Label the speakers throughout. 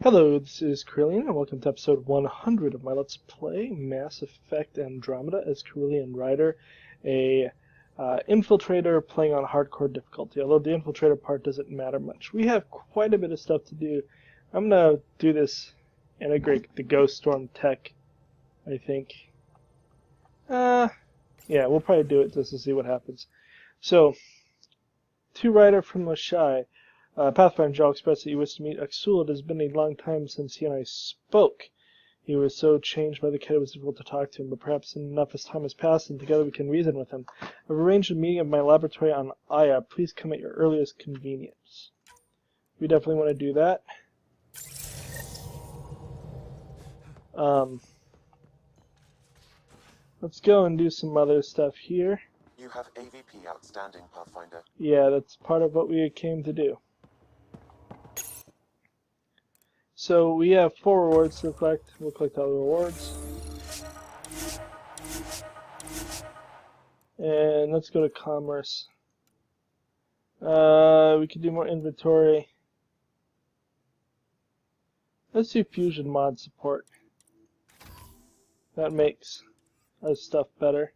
Speaker 1: Hello, this is Carillion, and welcome to episode 100 of my Let's Play Mass Effect Andromeda as Carillion Ryder, a infiltrator playing on hardcore difficulty, although the infiltrator part doesn't matter much. We have quite a bit of stuff to do. I'm going to do this, integrate the Ghost Storm tech, I think. Yeah, we'll probably do it just to see what happens. So, to Ryder from Lashai. Pathfinder Joel expressed that he wished to meet Axul. It has been a long time since he and I spoke. He was so changed by the kid it was difficult to talk to him, but perhaps enough as time has passed and together we can reason with him. I've arranged a meeting at my laboratory on Aya. Please come at your earliest convenience. We definitely want to do that. Let's go and do some other stuff here.
Speaker 2: You have AVP outstanding, Pathfinder.
Speaker 1: Yeah, that's part of what we came to do. So we have 4 rewards to collect. We'll collect all the rewards. And let's go to commerce. We could do more inventory. Let's do fusion mod support. That makes our stuff better.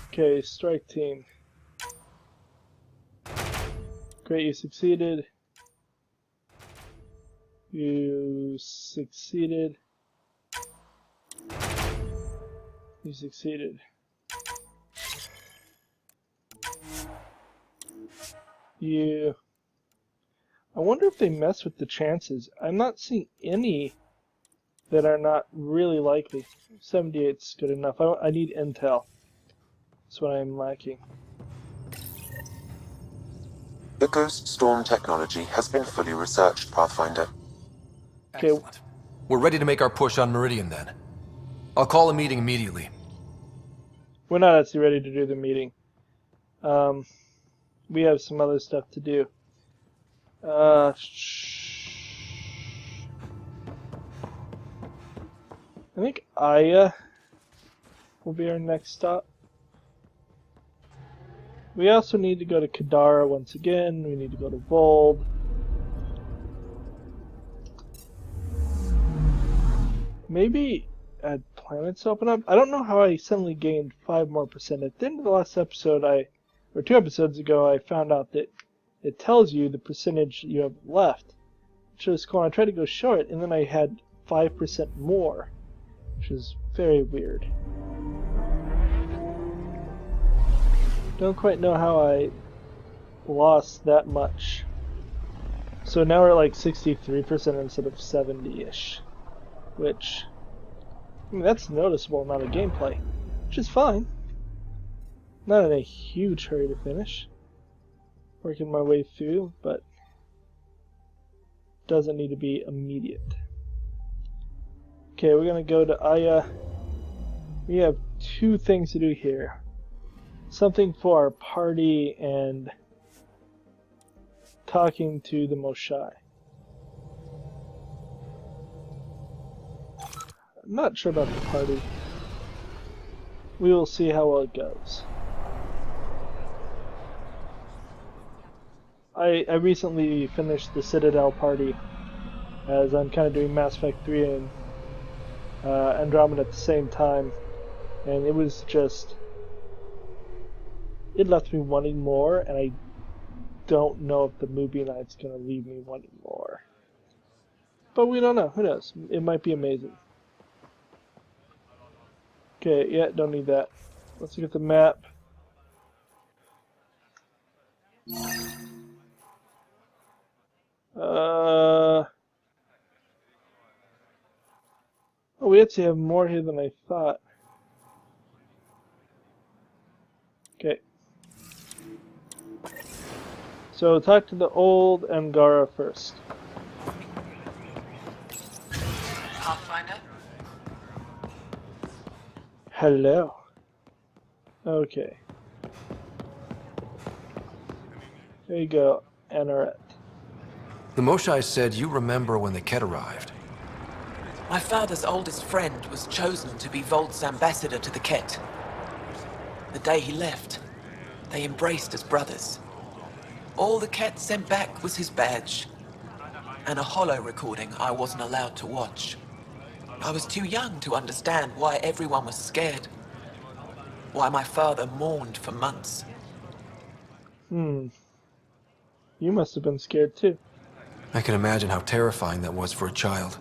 Speaker 1: Okay, strike team. Great, you succeeded. You succeeded. You succeeded. You... I wonder if they mess with the chances. I'm not seeing any that are not really likely. 78's good enough. I need intel. That's what I'm lacking.
Speaker 2: The Ghost Storm technology has been fully researched, Pathfinder.
Speaker 1: Okay.
Speaker 3: Excellent. We're ready to make our push on Meridian then. I'll call a meeting immediately.
Speaker 1: We're not actually ready to do the meeting. We have some other stuff to do. I think Aya will be our next stop. We also need to go to Kadara once again. We need to go to Vold. Maybe add planets open up. I don't know how I suddenly gained 5% more. At the end of the last episode, or 2 episodes ago, I found out that it tells you the percentage you have left, which was cool. I tried to go show it, and then I had 5% more, which is very weird. Don't quite know how I lost that much. So now we're at like 63% instead of 70-ish. Which, I mean, that's a noticeable amount of gameplay. Which is fine. Not in a huge hurry to finish. Working my way through, but doesn't need to be immediate. Okay, we're gonna go to Aya. We have 2 things to do here. Something for our party and talking to the Moshai. I'm not sure about the party. We will see how well it goes. I recently finished the Citadel party, as I'm kind of doing Mass Effect 3 and Andromeda at the same time, and it was just... it left me wanting more, and I don't know if the movie night's going to leave me wanting more. But we don't know. Who knows? It might be amazing. Okay, yeah, don't need that. Let's look at the map. Oh, we actually have more here than I thought. Okay. So talk to the old Angara first.
Speaker 4: Pathfinder?
Speaker 1: Hello. Okay. There you go, Anaret.
Speaker 3: The Moshai said you remember when the Ket arrived.
Speaker 4: My father's oldest friend was chosen to be Volt's ambassador to the Ket. The day he left, they embraced as brothers. All the cat sent back was his badge. And a holo recording I wasn't allowed to watch. I was too young to understand why everyone was scared. Why my father mourned for months.
Speaker 1: You must have been scared too.
Speaker 3: I can imagine how terrifying that was for a child.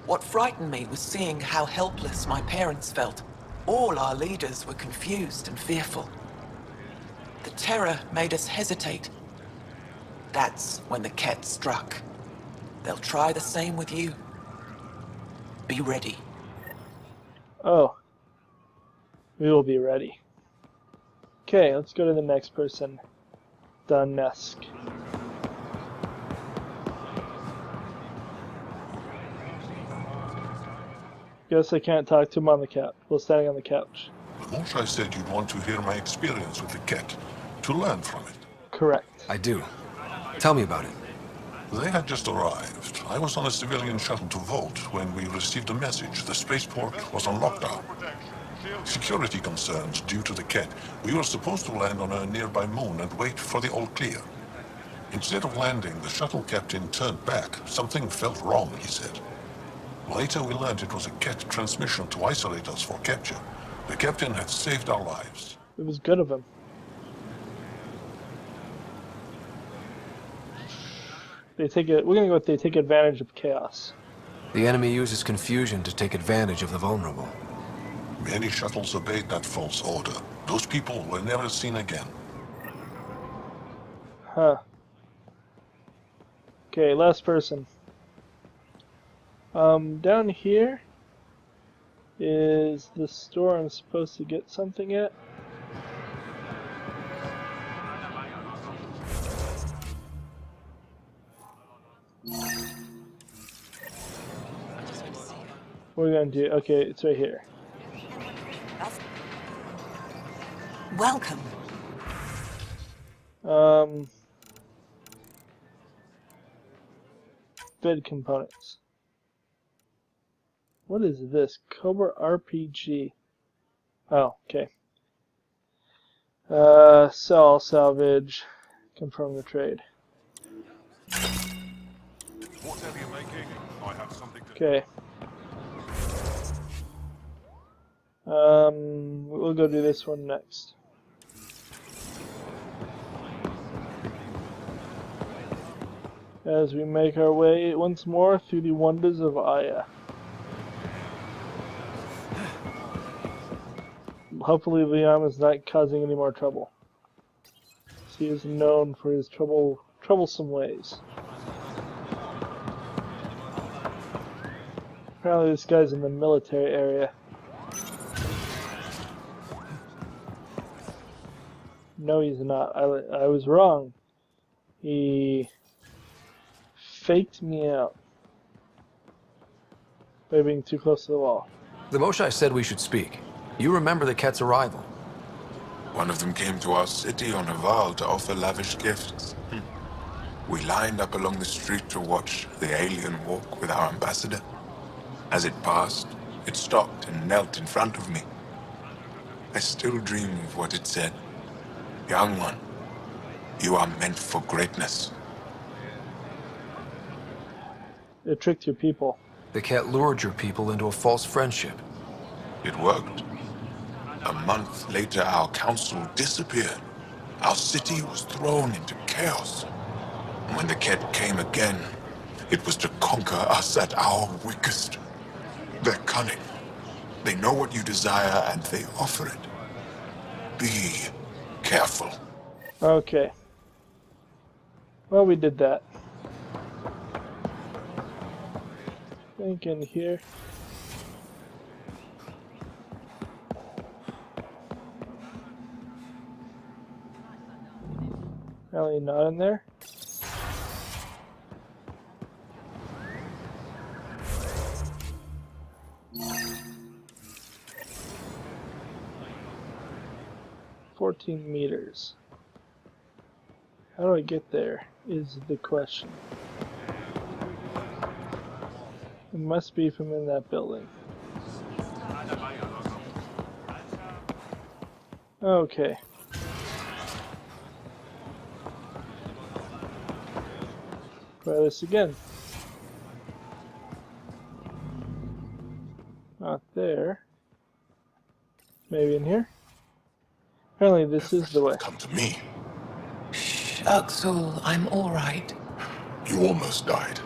Speaker 4: What frightened me was seeing how helpless my parents felt. All our leaders were confused and fearful. The terror made us hesitate. That's when the cat struck. They'll try the same with you. Be ready.
Speaker 1: Oh. We will be ready. Okay, let's go to the next person. Donetsk. Guess I can't talk to him on the couch. While standing on the couch.
Speaker 5: Moshe said you'd want to hear my experience with the cat, to learn from it.
Speaker 1: Correct.
Speaker 3: I do. Tell me about it.
Speaker 5: They had just arrived. I was on a civilian shuttle to Volt when we received a message. The spaceport was on lockdown. Security concerns due to the cat. We were supposed to land on a nearby moon and wait for the all clear. Instead of landing, the shuttle captain turned back. Something felt wrong, he said. Later we learned it was a cat transmission to isolate us for capture. The captain had saved our lives.
Speaker 1: It was good of him. We're gonna go with they take advantage of chaos.
Speaker 3: The enemy uses confusion to take advantage of the vulnerable.
Speaker 5: Many shuttles obeyed that false order. Those people were never seen again.
Speaker 1: Huh. Okay, last person. Down here is the store I'm supposed to get something at. What are we gonna do? Okay, it's right here.
Speaker 6: Welcome.
Speaker 1: Bid components. What is this? Cobra RPG. Oh, okay. Sell, salvage, confirm the trade.
Speaker 5: Whatever you're making, I have something to...
Speaker 1: Okay. We'll go do this one next. As we make our way once more through the wonders of Aya. Hopefully Liam is not causing any more trouble. He is known for his troublesome ways. Apparently this guy's in the military area. No, he's not. I was wrong. He faked me out by being too close to the wall.
Speaker 3: The Moshe said we should speak. You remember the cat's arrival.
Speaker 7: One of them came to our city on a vow to offer lavish gifts. We lined up along the street to watch the alien walk with our ambassador. As it passed, it stopped and knelt in front of me. I still dream of what it said. Young one, you are meant for greatness.
Speaker 1: It tricked your people.
Speaker 3: The cat lured your people into a false friendship.
Speaker 7: It worked. A month later, our council disappeared. Our city was thrown into chaos. When the cat came again, it was to conquer us at our weakest. They're cunning. They know what you desire and they offer it. Be careful.
Speaker 1: Okay. Well, we did that. I think in here. Apparently not in there. $14 meters. How do I get there is the question. It must be from in that building. Try this again. Not there. Maybe in here? Apparently this is the way.
Speaker 7: Come to me.
Speaker 4: Shh, Uxul, I'm all right.
Speaker 7: You almost died.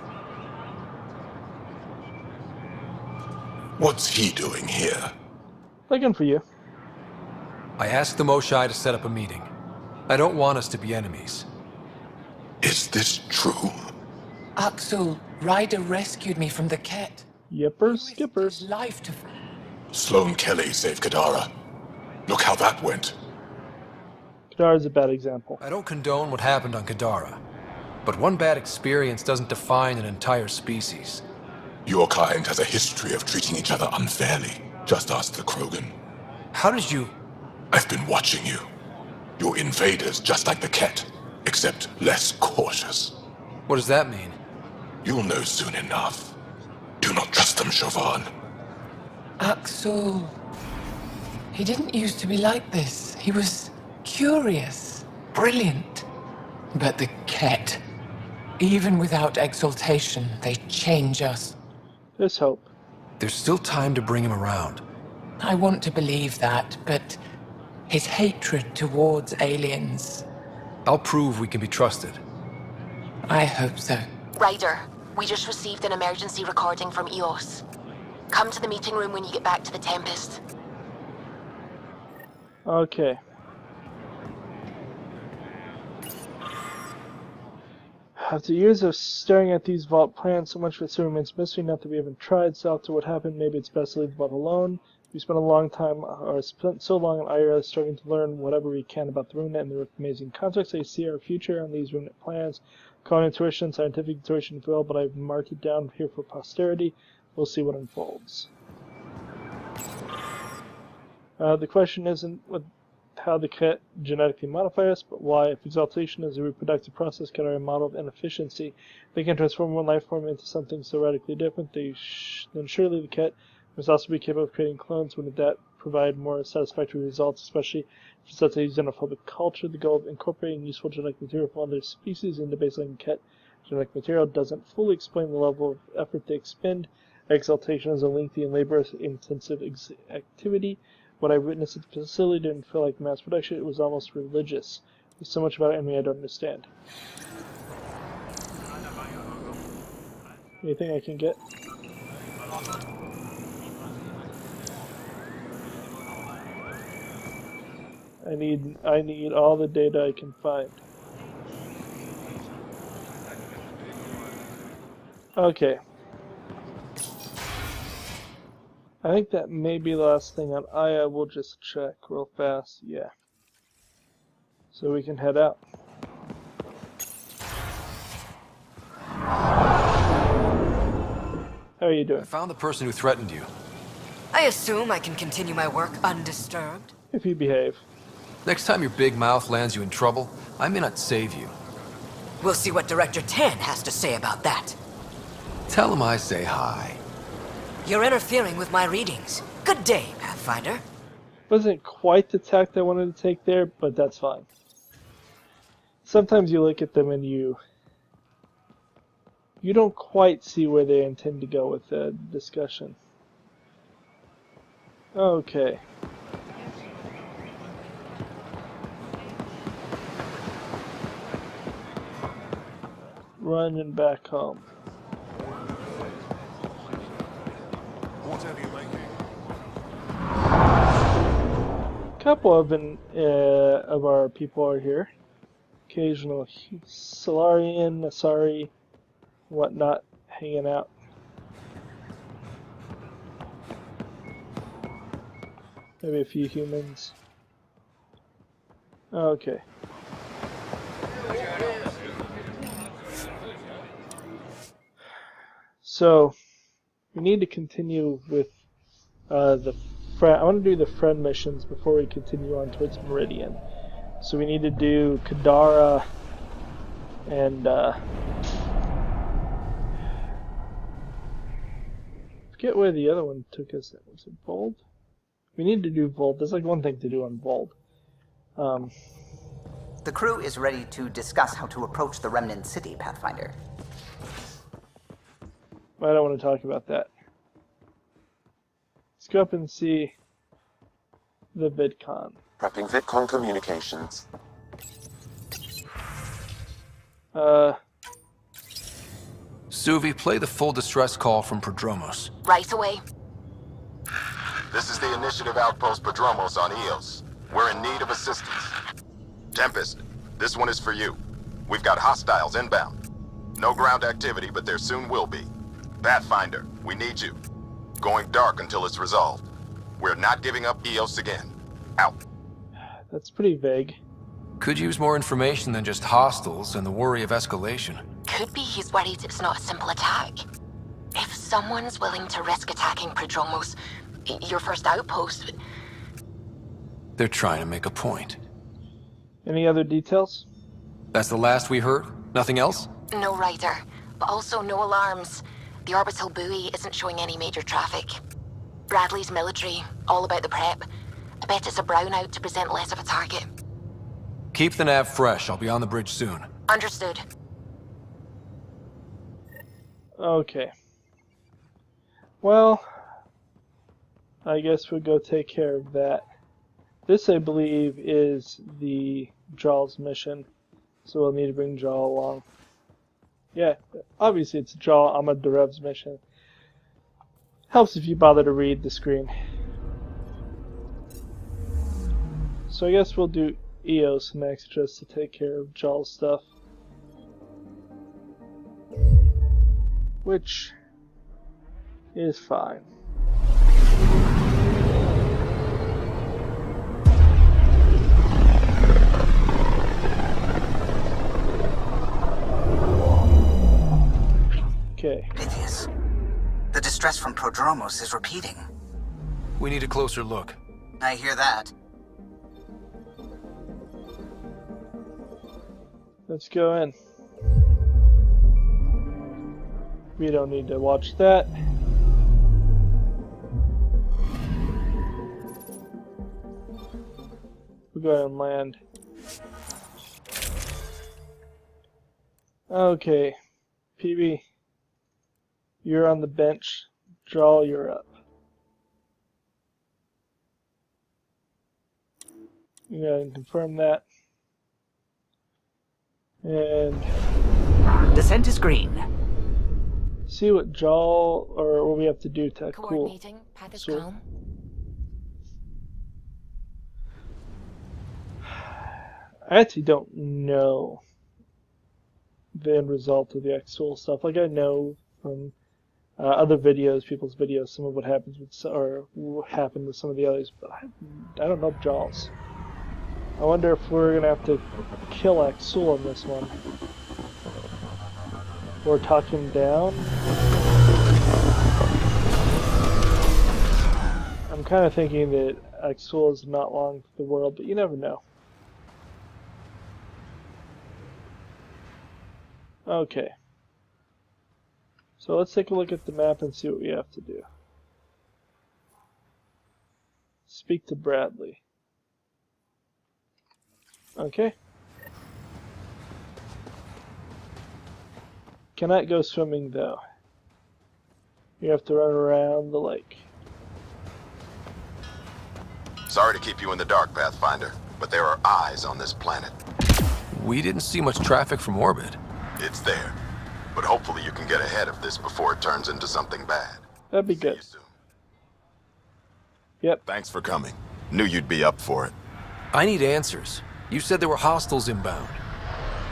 Speaker 7: What's he doing here?
Speaker 1: Looking for you.
Speaker 3: I asked the Moshai to set up a meeting. I don't want us to be enemies.
Speaker 7: Is this true?
Speaker 4: Uxul, Ryder rescued me from the Ket.
Speaker 1: Yippers,
Speaker 4: His
Speaker 1: skippers.
Speaker 4: life to...
Speaker 7: Sloane Kelly saved Kadara. Look how that went.
Speaker 1: Kadara's a bad example.
Speaker 3: I don't condone what happened on Kadara. But one bad experience doesn't define an entire species.
Speaker 7: Your kind has a history of treating each other unfairly. Just ask the Krogan.
Speaker 3: How did you...
Speaker 7: I've been watching you. You're invaders just like the Ket, except less cautious.
Speaker 3: What does that mean?
Speaker 7: You'll know soon enough. Do not trust them, Chauvin.
Speaker 4: Uxul... He didn't used to be like this. He was curious, brilliant. But the Ket, even without exaltation, they change us.
Speaker 1: There's hope.
Speaker 3: There's still time to bring him around.
Speaker 4: I want to believe that, but his hatred towards aliens,
Speaker 3: I'll prove we can be trusted.
Speaker 4: I hope so.
Speaker 8: Ryder, we just received an emergency recording from EOS. Come to the meeting room when you get back to the Tempest.
Speaker 1: Okay. After years of staring at these vault plans, so much of it still remains mystery. Not that we haven't tried, so after what happened, maybe it's best to leave the vault alone. We spent a long time, or spent so long in Ira, struggling to learn whatever we can about the RuneNet and their amazing context. I see our future on these RuneNet plans. Call it intuition, scientific intuition, if you will, but I've marked it down here for posterity. We'll see what unfolds. The question isn't how the Ket genetically modify us, but why. If exaltation is a reproductive process, can our model of inefficiency, they can transform one life form into something so radically different, then surely the Ket must also be capable of creating clones. Wouldn't that provide more satisfactory results, especially for such a xenophobic culture? The goal of incorporating useful genetic material from other species into baseline Ket genetic material doesn't fully explain the level of effort they expend. Exaltation is a lengthy and labor-intensive activity. What I witnessed at the facility didn't feel like mass production, it was almost religious. There's so much about anime I don't understand. Anything I can get? I need all the data I can find. Okay. I think that may be the last thing on Aya. We'll just check real fast. Yeah. So we can head out. How are you doing?
Speaker 3: I found the person who threatened you.
Speaker 6: I assume I can continue my work undisturbed.
Speaker 1: If you behave.
Speaker 3: Next time your big mouth lands you in trouble, I may not save you.
Speaker 6: We'll see what Director Tan has to say about that.
Speaker 3: Tell him I say hi.
Speaker 6: You're interfering with my readings. Good day, Pathfinder.
Speaker 1: Wasn't quite the tact I wanted to take there, but that's fine. Sometimes you look at them and you don't quite see where they intend to go with the discussion. Okay. Running back home.
Speaker 5: Whatever you making?
Speaker 1: A couple of our people are here. Occasional Solarian, Asari, whatnot, hanging out. Maybe a few humans. Okay. So, we need to continue with the friend. I want to do the friend missions before we continue on towards Meridian. So we need to do Kadara and forget where the other one took us. Was it Vold? We need to do Vold. There's like one thing to do on Vold.
Speaker 9: The crew is ready to discuss how to approach the Remnant City, Pathfinder.
Speaker 1: I don't want to talk about that. Let's go up and see the VidCon.
Speaker 2: Prepping VidCon communications.
Speaker 3: Suvi, play the full distress call from Prodromos.
Speaker 8: Right away.
Speaker 10: This is the Initiative Outpost Prodromos on Eos. We're in need of assistance. Tempest, this one is for you. We've got hostiles inbound. No ground activity, but there soon will be. Pathfinder, we need you. Going dark until it's resolved. We're not giving up Eos again. Out.
Speaker 1: That's pretty vague.
Speaker 3: Could use more information than just hostiles and the worry of escalation.
Speaker 8: Could be he's worried it's not a simple attack. If someone's willing to risk attacking Prodromos, your first outpost...
Speaker 3: They're trying to make a point.
Speaker 1: Any other details?
Speaker 3: That's the last we heard? Nothing else?
Speaker 8: No rider, but also no alarms. The orbital buoy isn't showing any major traffic. Bradley's military, all about the prep. I bet it's a brownout to present less of a target.
Speaker 3: Keep the nav fresh. I'll be on the bridge soon.
Speaker 8: Understood.
Speaker 1: Okay. Well, I guess we'll go take care of that. This, I believe, is the Jaw's mission, so we'll need to bring Jaw along. Yeah, obviously it's Jaw Ahmad Darev's mission. Helps if you bother to read the screen. So I guess we'll do Eos next, just to take care of Jaw's stuff. Which is fine. Okay.
Speaker 9: Pythias, the distress from Prodromos is repeating.
Speaker 3: We need a closer look.
Speaker 9: I hear that.
Speaker 1: Let's go in. We don't need to watch that. We'll go ahead and land. Okay, PB, you're on the bench. Jaw, you're up. You gotta confirm that. And
Speaker 9: descent is green.
Speaker 1: See what Jaw or what we have to do to cool.
Speaker 8: Coordinating. Path is
Speaker 1: So,
Speaker 8: calm.
Speaker 1: I actually don't know the end result of the actual stuff. Like I know from other videos, people's videos, some of what happens with or what happened with some of the others, but I don't know Jaws. I wonder if we're gonna have to kill Axul in this one, or talk him down. I'm kind of thinking that Axul is not long for the world, but you never know. Okay. So let's take a look at the map and see what we have to do. Speak to Bradley. Okay. Cannot go swimming though. You have to run around the lake.
Speaker 10: Sorry to keep you in the dark, Pathfinder, but there are eyes on this planet.
Speaker 3: We didn't see much traffic from orbit.
Speaker 10: It's there. But hopefully you can get ahead of this before it turns into something bad.
Speaker 1: That'd be good.
Speaker 10: See you soon.
Speaker 1: Yep.
Speaker 10: Thanks for coming. Knew you'd be up for it.
Speaker 3: I need answers. You said there were hostiles inbound.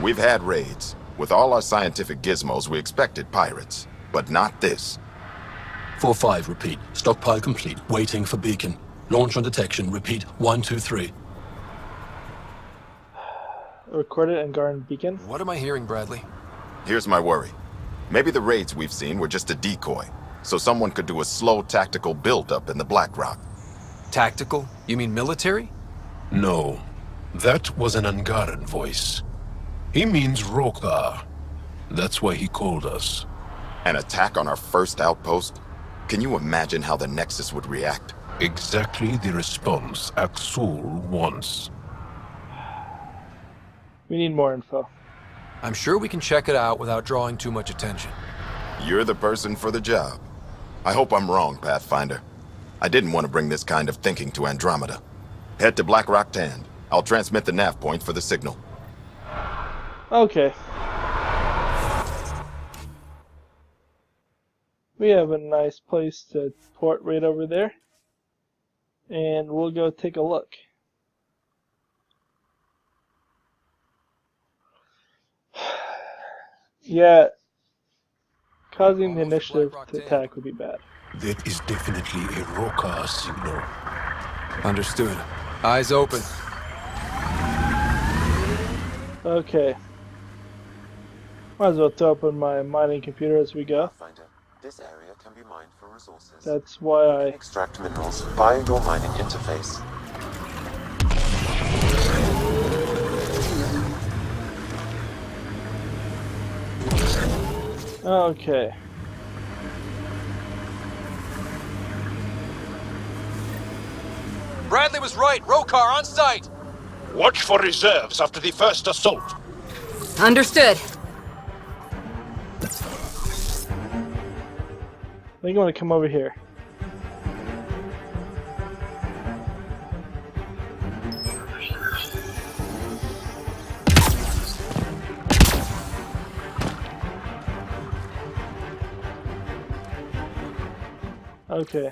Speaker 10: We've had raids. With all our scientific gizmos, we expected pirates. But not this.
Speaker 11: 4-5, repeat. Stockpile complete. Waiting for beacon. Launch on detection. Repeat. 1, 2, 3.
Speaker 1: Recorded and Garden Beacon.
Speaker 3: What am I hearing, Bradley?
Speaker 10: Here's my worry. Maybe the raids we've seen were just a decoy, so someone could do a slow tactical build-up in the Black Rock.
Speaker 3: Tactical? You mean military?
Speaker 11: No. That was an Angaran voice. He means Rokar. That's why he called us.
Speaker 10: An attack on our first outpost? Can you imagine how the Nexus would react?
Speaker 11: Exactly the response Axul wants.
Speaker 1: We need more info.
Speaker 3: I'm sure we can check it out without drawing too much attention.
Speaker 10: You're the person for the job. I hope I'm wrong, Pathfinder. I didn't want to bring this kind of thinking to Andromeda. Head to Black Rock Tand. I'll transmit the nav point for the signal.
Speaker 1: Okay. We have a nice place to port right over there. And we'll go take a look. Yeah, causing the initiative to attack would be bad.
Speaker 11: That is definitely a Roka signal.
Speaker 3: Understood. Eyes open.
Speaker 1: Okay. Might as well throw open my mining computer as we go.
Speaker 2: This area can be mined for resources.
Speaker 1: That's why I
Speaker 2: extract minerals via your mining interface.
Speaker 1: Okay.
Speaker 3: Bradley was right. Rokar on site.
Speaker 11: Watch for reserves after the first assault.
Speaker 6: Understood.
Speaker 1: I think I want to come over here. Okay.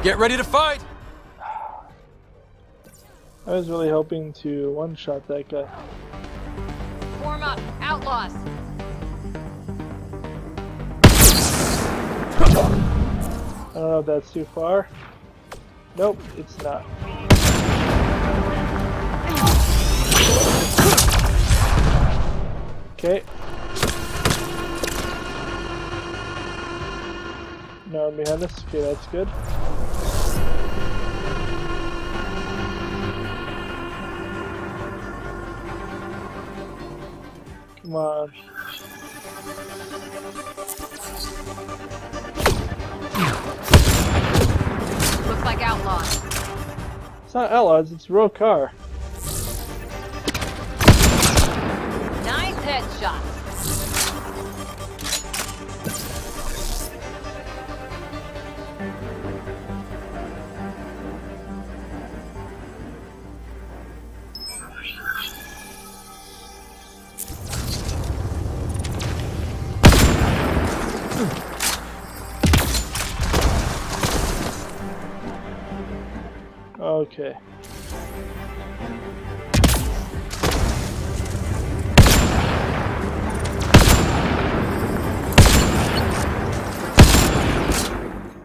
Speaker 3: Get ready to fight!
Speaker 1: I was really hoping to one-shot that guy.
Speaker 6: Form up, outlaws.
Speaker 1: I don't know if that's too far. Nope, it's not. Okay. No one behind us. Okay, that's good. Come on.
Speaker 6: Looks like outlaws.
Speaker 1: It's not outlaws, it's Rokar.
Speaker 6: Nice headshot.
Speaker 1: Okay.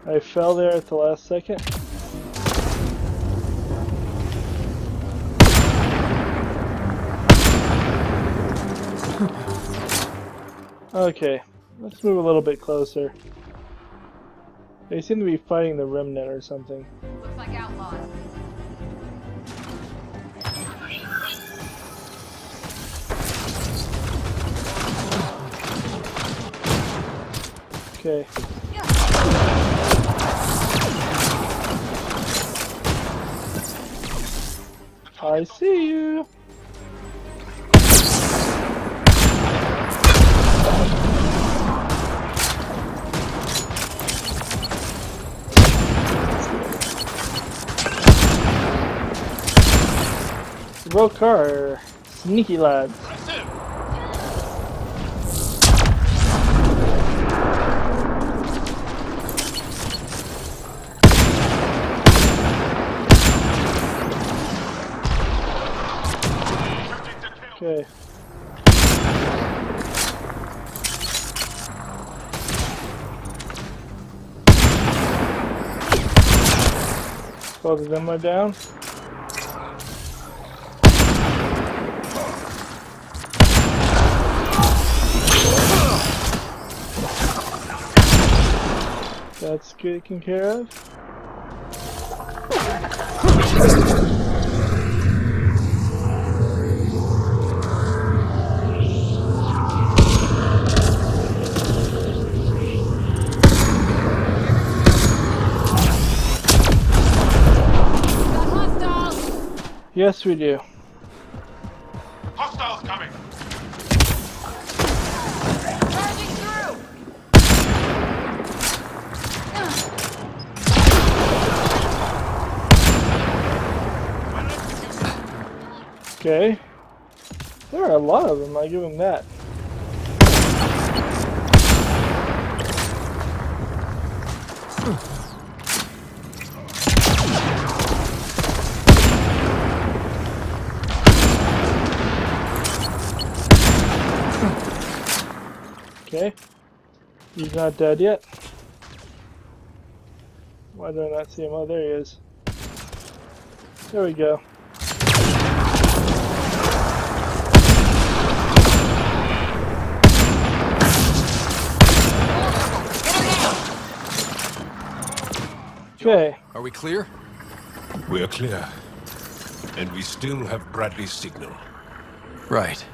Speaker 1: I fell there at the last second. Okay, let's move a little bit closer. They seem to be fighting the remnant or something.
Speaker 6: Looks like outlaws.
Speaker 1: Okay. I see you. Rokar, sneaky lads. Okay. Both of them are down. That's taken care of. Yes, we do.
Speaker 12: Hostiles coming!
Speaker 6: Charging through!
Speaker 1: Okay. There are a lot of them, I give him that. Okay. He's not dead yet. Why do I not see him? Oh, there he is. There we go. Okay.
Speaker 3: Are we clear?
Speaker 11: We're clear. And we still have Bradley's signal.
Speaker 3: Right.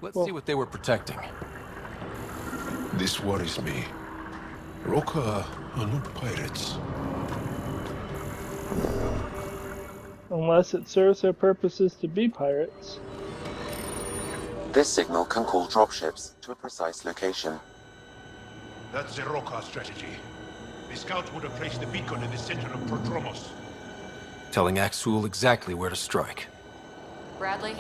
Speaker 3: Let's see what they were protecting.
Speaker 11: This worries me. Roka are not pirates.
Speaker 1: Unless it serves their purposes to be pirates.
Speaker 2: This signal can call dropships to a precise location.
Speaker 12: That's the Roka strategy. The scouts would have placed the beacon in the center of Prodromos.
Speaker 3: Telling Axul exactly where to strike.
Speaker 6: Bradley,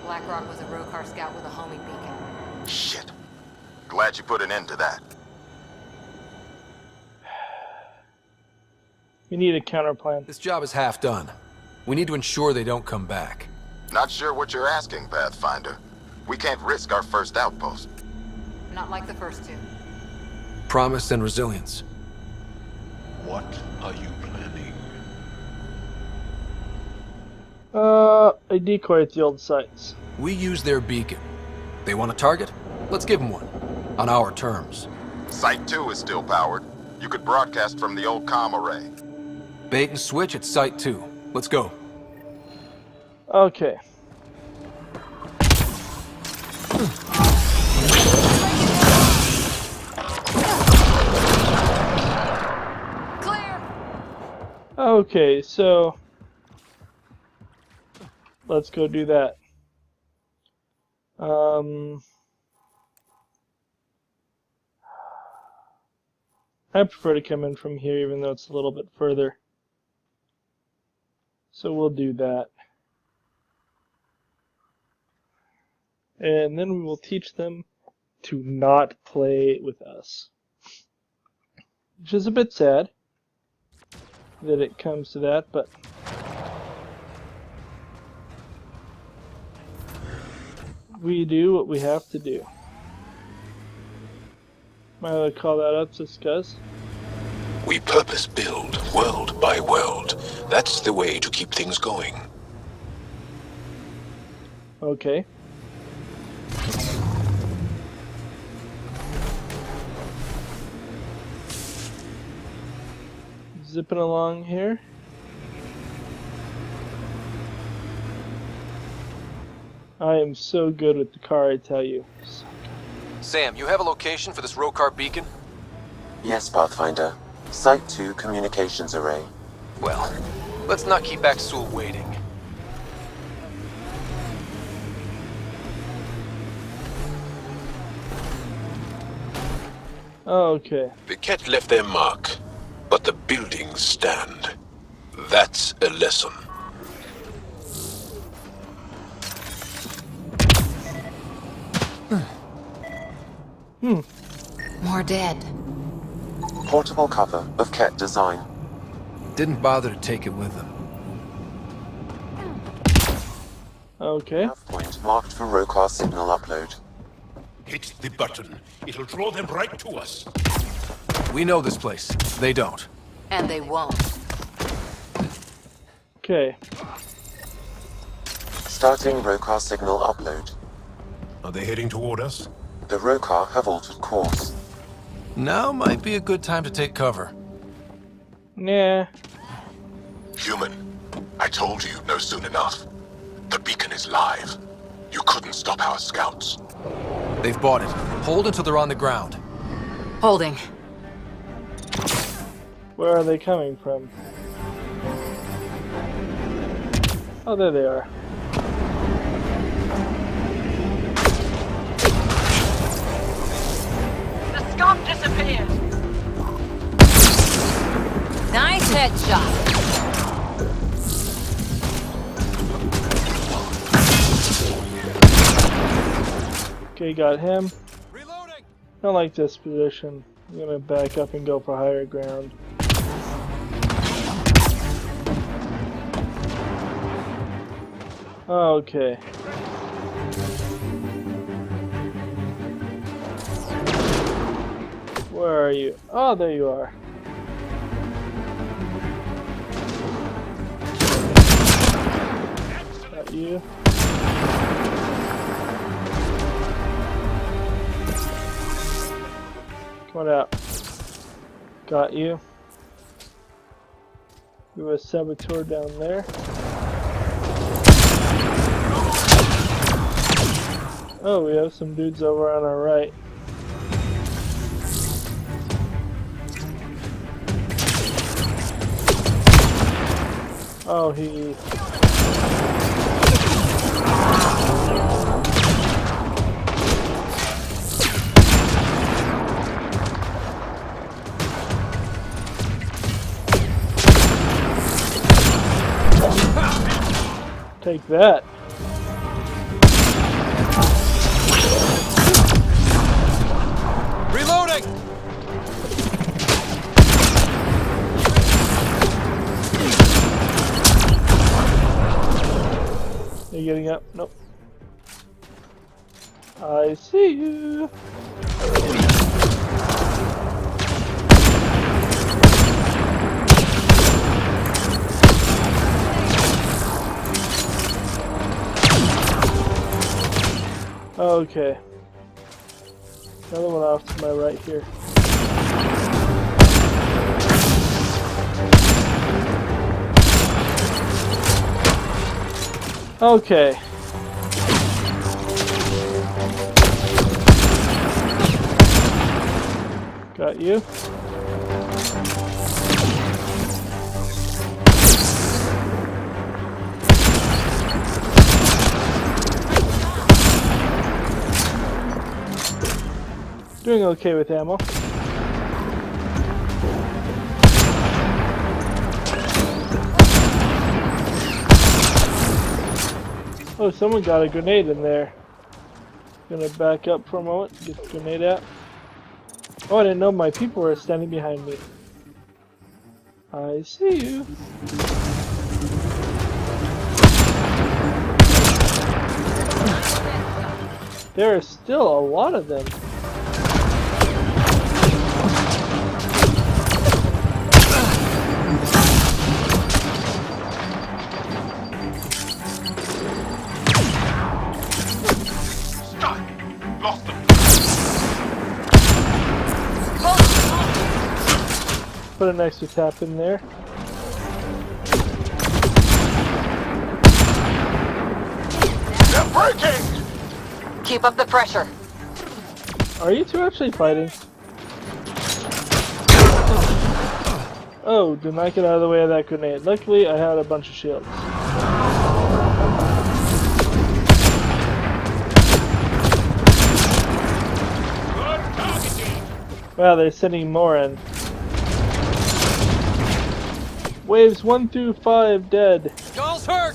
Speaker 6: Blackrock was a Rokar scout with a homing beacon.
Speaker 10: Shit. Glad you put an end to that.
Speaker 1: We need a counterplan.
Speaker 3: This job is half done. We need to ensure they don't come back.
Speaker 10: Not sure what you're asking, Pathfinder. We can't risk our first outpost.
Speaker 6: Not like the first two.
Speaker 3: Promise and resilience.
Speaker 11: What are you planning?
Speaker 1: A decoy at the old sites.
Speaker 3: We use their beacon. They want a target? Let's give them one. On our terms.
Speaker 10: Site 2 is still powered. You could broadcast from the old comm array.
Speaker 3: Bait and switch at Site 2. Let's go.
Speaker 1: Okay.
Speaker 6: Clear!
Speaker 1: Okay, so let's go do that. I prefer to come in from here, even though it's a little bit further. So we'll do that. And then we will teach them to not play with us. Which is a bit sad that it comes to that, but we do what we have to do. Might I call that up, discuss?
Speaker 11: We purpose build, world by world. That's the way to keep things going.
Speaker 1: Okay. Zipping along here. I am so good with the car, I tell you.
Speaker 3: Sam, you have a location for this Rokar beacon?
Speaker 2: Yes, Pathfinder. Site 2 communications array.
Speaker 3: Well, let's not keep Axul waiting.
Speaker 1: Okay.
Speaker 11: The Ket left their mark, but the buildings stand. That's a lesson.
Speaker 6: More dead.
Speaker 2: Portable cover of Ket design.
Speaker 3: Didn't bother to take it with them.
Speaker 1: Okay.
Speaker 2: Nav point marked for Rokar signal upload.
Speaker 11: Hit the button. It'll draw them right to us.
Speaker 3: We know this place. They don't.
Speaker 6: And they won't.
Speaker 1: Okay.
Speaker 2: Starting Rokar signal upload.
Speaker 11: Are they heading toward us?
Speaker 2: The Rokar have altered course.
Speaker 3: Now might be a good time to take cover.
Speaker 1: Nah.
Speaker 7: Human, I told you no soon enough. The beacon is live. You couldn't stop our scouts.
Speaker 3: They've bought it. Hold until they're on the ground.
Speaker 6: Holding.
Speaker 1: Where are they coming from? Oh, there they are.
Speaker 13: The scum disappeared.
Speaker 6: Nice headshot.
Speaker 1: Okay, got him. Reloading. I don't like this position. I'm gonna back up and go for higher ground. Okay. Where are you? Oh, there you are. Got you. Come on out. Got you. We have a saboteur down there. Oh, we have some dudes over on our right. Oh, he... Take that.
Speaker 3: Reloading!
Speaker 1: Are you getting up? Nope. I see you. Okay. Another one off to my right here. Okay. Got you. Doing okay with ammo. Oh, someone got a grenade in there. Gonna back up for a moment, get the grenade out. Oh, I didn't know my people were standing behind me. I see you. There are still a lot of them.
Speaker 12: Lost them.
Speaker 1: Put an extra tap in there.
Speaker 10: They're breaking!
Speaker 6: Keep up the pressure.
Speaker 1: Are you two actually fighting? Oh, did not get out of the way of that grenade. Luckily, I had a bunch of shields. Wow, they're sending more in. Waves 1 through 5 dead.
Speaker 3: Y'all's hurt!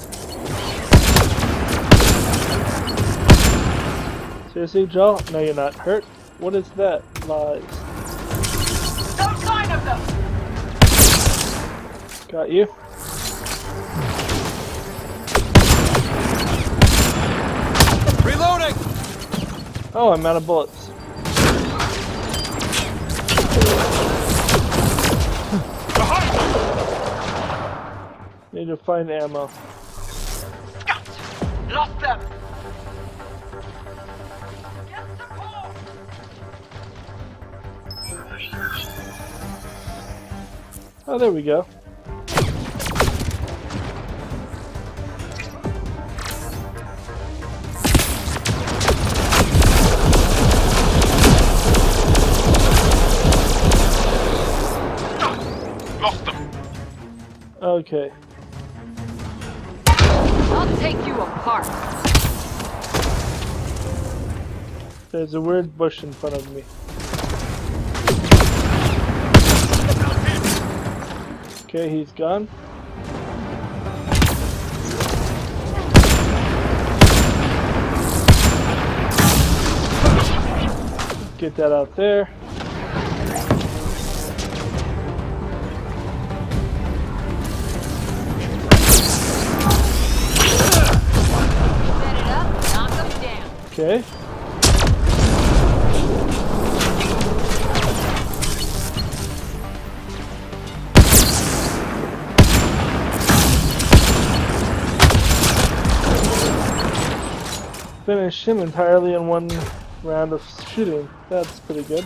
Speaker 1: Seriously, Joel? No, you're not hurt. What is that? Lies.
Speaker 13: No sign of them!
Speaker 1: Got you.
Speaker 3: Reloading!
Speaker 1: Oh, I'm out of bullets. Need to find ammo.
Speaker 13: Lost them!
Speaker 1: Oh, there we go.
Speaker 12: Lost them.
Speaker 1: Okay.
Speaker 6: I'll take you apart.
Speaker 1: There's a weird bush in front of me. Okay, he's gone. Get that out there.
Speaker 6: Set it up, knock them down.
Speaker 1: Okay. Finish him entirely in one round of shooting. That's pretty good.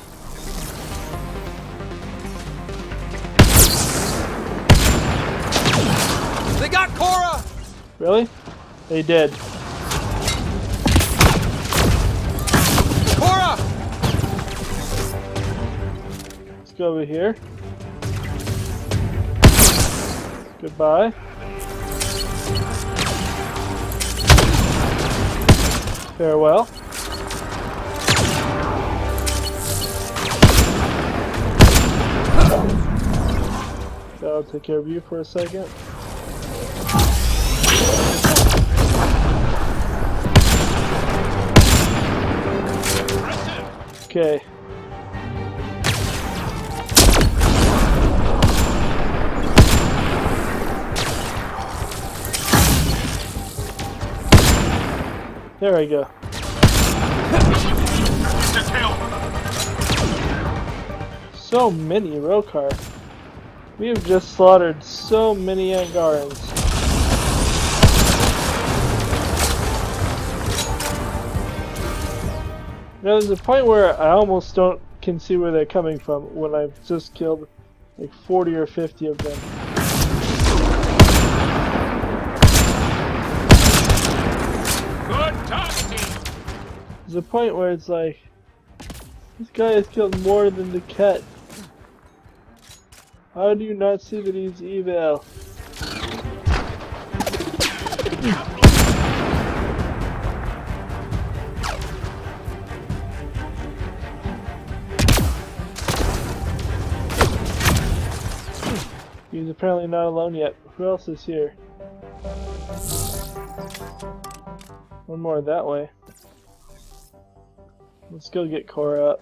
Speaker 3: They got Cora!
Speaker 1: Really? They did.
Speaker 3: Cora!
Speaker 1: Let's go over here. Goodbye. Farewell. I'll take care of you for a second. Okay. There we go. So many Rokar. We have just slaughtered so many Angarans. Now there's a point where I almost can see where they're coming from when I've just killed like 40 or 50 of them.
Speaker 12: Good targeting.
Speaker 1: There's a point where it's like, this guy has killed more than the cat. How do you not see that he's evil? He's apparently not alone yet. Who else is here? One more that way. Let's go get Cora up.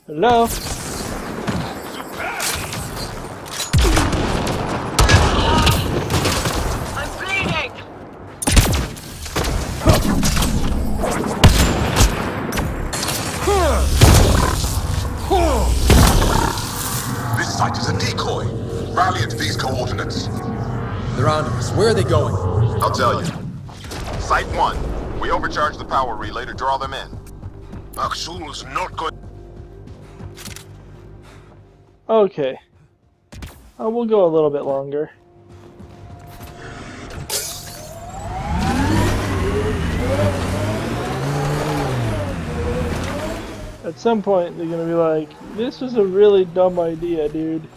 Speaker 1: Hello?
Speaker 13: I'm bleeding!
Speaker 10: This site is a decoy. Rally at these coordinates.
Speaker 3: They're on to us. Where are they going?
Speaker 10: I'll tell you. Site 1. We overcharged the power relay to draw them in. Axul is not good.
Speaker 1: Okay. We'll go a little bit longer. At some point, they're gonna be like, this was a really dumb idea, dude.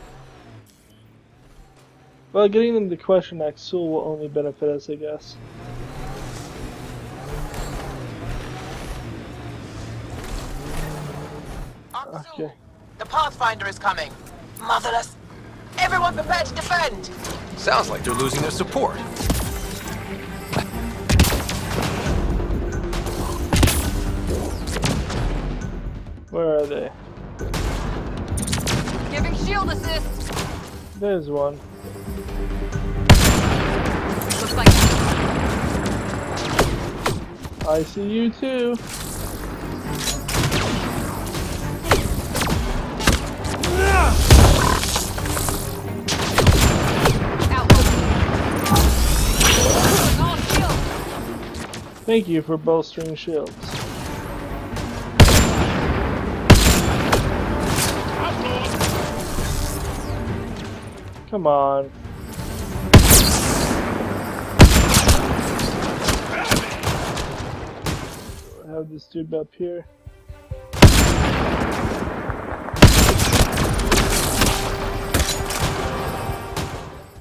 Speaker 1: Well, getting them to question Axul will only benefit us, I guess. Okay.
Speaker 4: The Pathfinder is coming. Motherless. Everyone prepared to defend.
Speaker 3: Sounds like they're losing their support.
Speaker 1: Where are they?
Speaker 6: Giving shield assist.
Speaker 1: There's one.
Speaker 6: Looks like
Speaker 1: I see you too. Thank you for bolstering shields. Come on. I have this dude up here.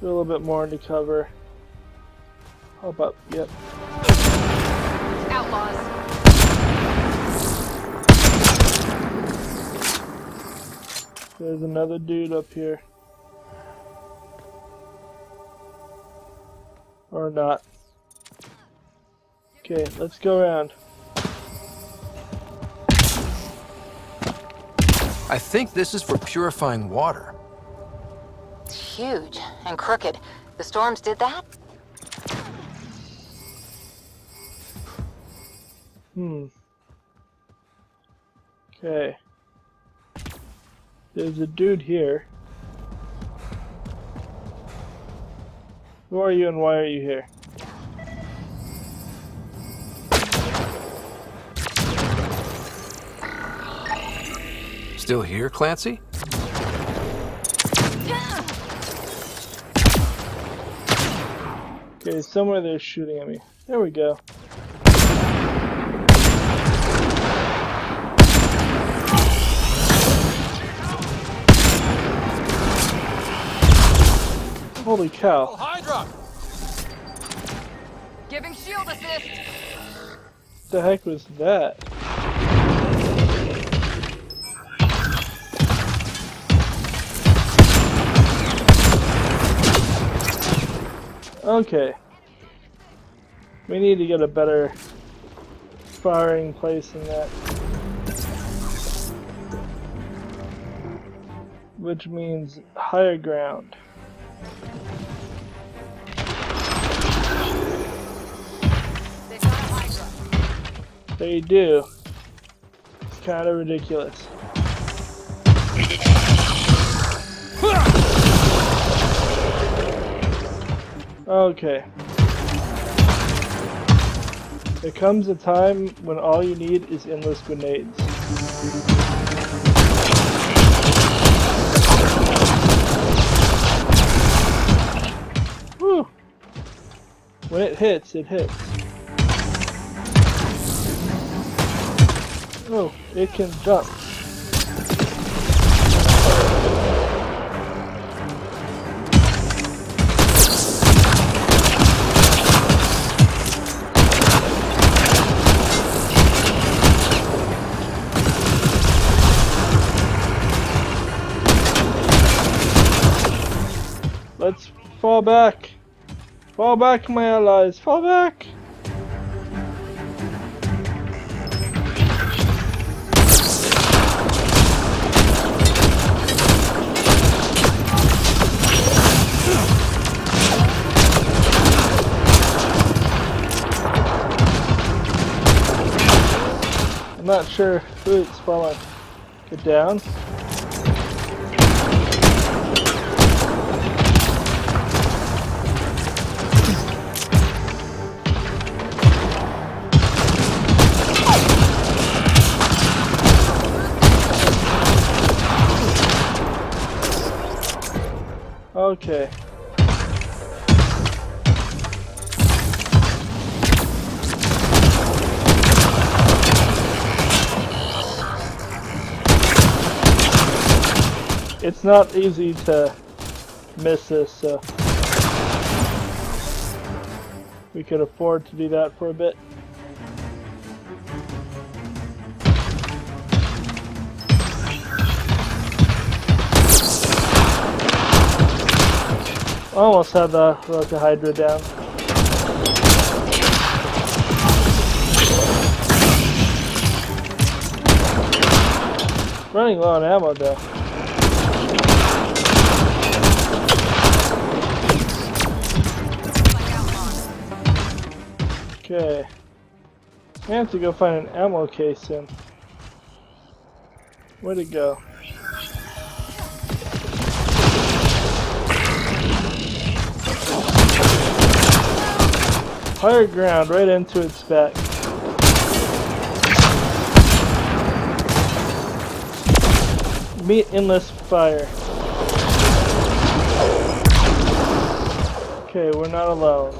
Speaker 1: a little bit more into cover. How about, yep.
Speaker 6: Outlaws.
Speaker 1: There's another dude up here. Or not. Okay, let's go around.
Speaker 3: I think this is for purifying water.
Speaker 8: It's huge and crooked. The storms did that?
Speaker 1: Okay. There's a dude here. Who are you and why are you here?
Speaker 3: Still here, Clancy?
Speaker 1: Okay, somewhere they're shooting at me. There we go. Holy cow.
Speaker 3: Hydra!
Speaker 6: Giving shield assist.
Speaker 1: What the heck was that? Okay. We need to get a better firing place than that. Which means higher ground. They do. It's kind of ridiculous. Okay. There comes a time when all you need is endless grenades. Whew. When it hits, it hits. Oh, it can jump. Let's fall back. Fall back, my allies. Fall back. I'm not sure who it's following. Get down. Okay. It's not easy to miss this, so we could afford to do that for a bit. Almost had the Hydra down. Running low on ammo though. Okay. I have to go find an ammo case soon. Where'd it go? Higher ground, right into its back. Meet endless fire. Okay, we're not alone.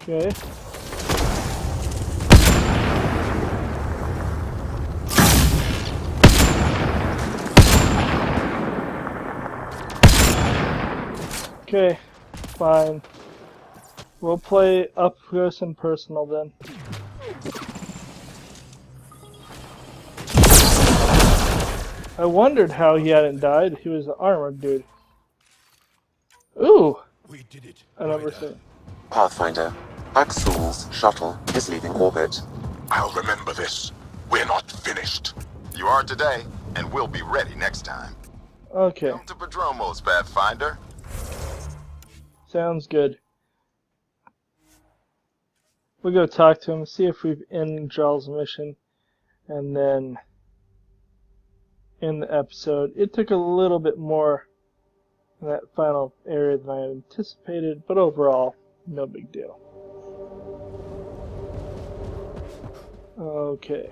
Speaker 1: Okay. Okay, fine. We'll play up close and personal then. I wondered how he hadn't died. He was an armored dude. Ooh!
Speaker 12: We did it.
Speaker 1: I never seen.
Speaker 2: Pathfinder, Axel's shuttle is leaving orbit.
Speaker 10: I'll remember this. We're not finished. You are today, and we'll be ready next time.
Speaker 1: Okay.
Speaker 10: Come to Padromos, Pathfinder.
Speaker 1: Sounds good. We'll go talk to him, see if we've ended Jarl's mission, and then in the episode. It took a little bit more in that final area than I had anticipated, but overall, no big deal. Okay.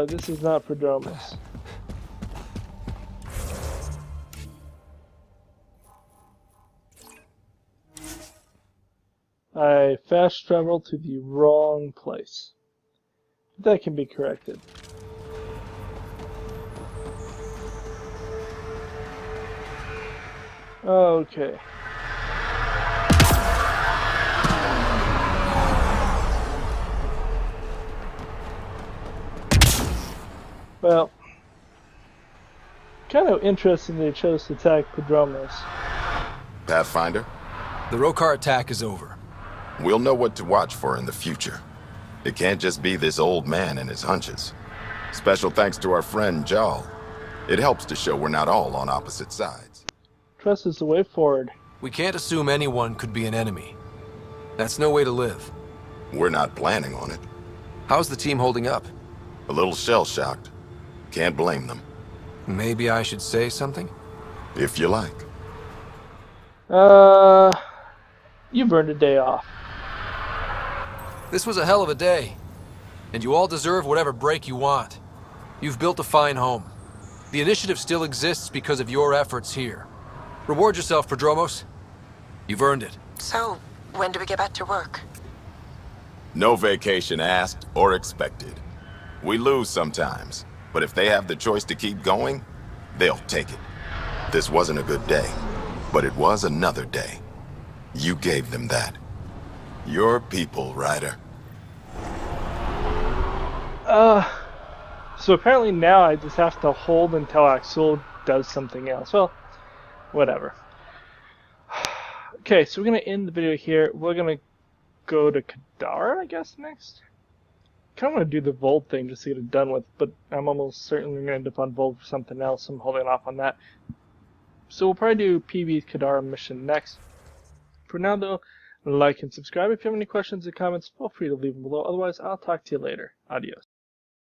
Speaker 1: This is not Padromos. I fast traveled to the wrong place. That can be corrected. Okay. Well, kind of interesting they chose to attack Padromos.
Speaker 10: Pathfinder?
Speaker 3: The Rokar attack is over.
Speaker 10: We'll know what to watch for in the future. It can't just be this old man and his hunches. Special thanks to our friend Jarl. It helps to show we're not all on opposite sides.
Speaker 1: Trust is the way forward.
Speaker 3: We can't assume anyone could be an enemy. That's no way to live.
Speaker 10: We're not planning on it.
Speaker 3: How's the team holding up?
Speaker 10: A little shell-shocked. Can't blame them.
Speaker 3: Maybe I should say something?
Speaker 10: If you like.
Speaker 1: You've earned a day off.
Speaker 3: This was a hell of a day. And you all deserve whatever break you want. You've built a fine home. The initiative still exists because of your efforts here. Reward yourself, Padromos. You've earned it.
Speaker 4: So, when do we get back to work?
Speaker 10: No vacation asked or expected. We lose sometimes, but if they have the choice to keep going, they'll take it. This wasn't a good day, but it was another day. You gave them that. Your people, Ryder.
Speaker 1: So apparently now I just have to hold until Axel does something else. Well, whatever. Okay, so we're going to end the video here. We're going to go to Kadara, I guess, next. I kind of want to do the Volt thing just to get it done with, but I'm almost certainly going to end up on Volt for something else. I'm holding off on that. So we'll probably do PB's Kadara mission next. For now, though, like and subscribe. If you have any questions or comments, feel free to leave them below. Otherwise, I'll talk to you later. Adios.